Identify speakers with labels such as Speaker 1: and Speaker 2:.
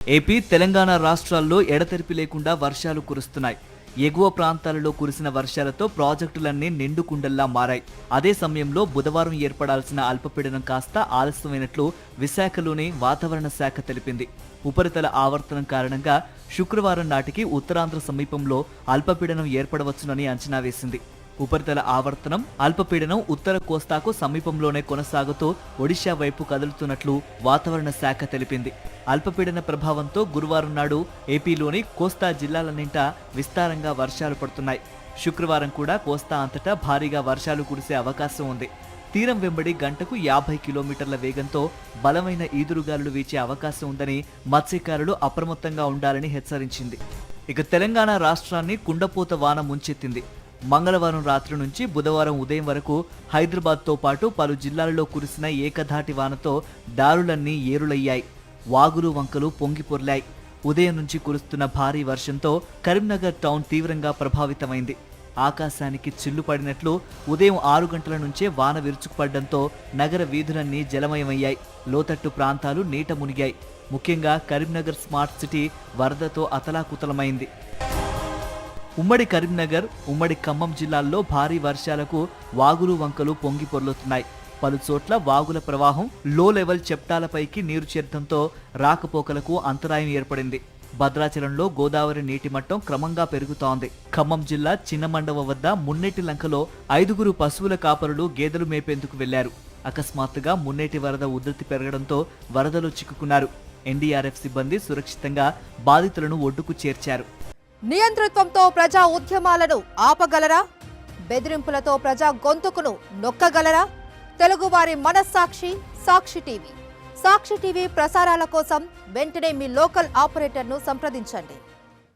Speaker 1: AP, Telangana రాష్ట్రాల్లో ఎడతెరిపి లేకుండా వర్షాలు కురుస్తున్నాయి. ఎగువ ప్రాంతాలలో కురిసిన వర్షాలతో ప్రాజెక్టులన్నీ నిండుకుండల్లా మారాయి. అదే సమయంలో బుధవారం ఏర్పడాల్సిన అల్పపీడనం కాస్త ఆలస్యమైనట్లు విశాఖలోని వాతావరణ శాఖ తెలిపింది. ఉపరితల ఆవర్తనం కారణంగా శుక్రవారం నాటికి ఉత్తరాంధ్ర సమీపంలో అల్పపీడనం ఏర్పడవచ్చునని అంచనా వేసింది. ఉపరితల ఆవర్తనం అల్పపీడనం ఉత్తర కోస్తాకు సమీపంలోనే కొనసాగుతూ ఒడిశా వైపు కదులుతున్నట్లు వాతావరణ శాఖ తెలిపింది. అల్పపీడన ప్రభావంతో గురువారం నాడు ఏపీలోని కోస్తా జిల్లాలన్నింటా విస్తారంగా వర్షాలు పడుతున్నాయి. శుక్రవారం కూడా కోస్తా అంతటా భారీగా వర్షాలు కురిసే అవకాశం ఉంది. తీరం వెంబడి గంటకు 50 కిలోమీటర్ల వేగంతో బలమైన ఈదురుగాలులు వీచే అవకాశం ఉందని మత్స్యకారులు అప్రమత్తంగా ఉండాలని హెచ్చరించింది. ఇక తెలంగాణ రాష్ట్రాన్ని కుండపోత వాన ముంచెత్తింది. మంగళవారం రాత్రి నుంచి బుధవారం ఉదయం వరకు హైదరాబాద్తో పాటు పలు జిల్లాలలో కురిసిన ఏకధాటి వానతో దారులన్నీ ఏరులయ్యాయి. వాగులు వంకలు పొంగి పొర్లాయి. ఉదయం నుంచి కురుస్తున్న భారీ వర్షంతో కరీంనగర్ టౌన్ తీవ్రంగా ప్రభావితమైంది. ఆకాశానికి చిల్లు పడినట్లు ఉదయం 6 గంటల నుంచే వాన విరుచుకుపడడంతో నగర వీధులన్నీ జలమయమయ్యాయి. లోతట్టు ప్రాంతాలు నీట మునిగాయి. ముఖ్యంగా కరీంనగర్ స్మార్ట్ సిటీ వరదతో అతలాకుతలమైంది. ఉమ్మడి కరీంనగర్, ఉమ్మడి ఖమ్మం జిల్లాల్లో భారీ వర్షాలకు వాగులు వంకలు పొంగి పొర్లుతున్నాయి. పలు చోట్ల వాగుల ప్రవాహం లో లెవెల్ చెప్టాలపైకి నీరు చేరడంతో రాకపోకలకు అంతరాయం ఏర్పడింది. భద్రాచలంలో గోదావరి నీటి మట్టం క్రమంగా పెరుగుతోంది. ఖమ్మం జిల్లా చిన్నమండవ వద్ద మున్నేటి లంకలో 5గురు పశువుల కాపరులు గేదెలు మేపేందుకు వెళ్లారు. అకస్మాత్తుగా మున్నేటి వరద ఉధృతి పెరగడంతో వరదలో చిక్కుకున్నారు. ఎన్డీఆర్ఎఫ్ సిబ్బంది సురక్షితంగా బాధితులను ఒడ్డుకు చేర్చారు.
Speaker 2: నియంతృత్వంతో ప్రజా ఉద్యమాలను ఆపగలరా? బెదిరింపులతో ప్రజా గొంతుకును నొక్కగలరా? తెలుగువారి మనస్సాక్షి సాక్షి టీవీ. సాక్షి టీవీ ప్రసారాల కోసం వెంటనే మీ లోకల్ ఆపరేటర్ను సంప్రదించండి.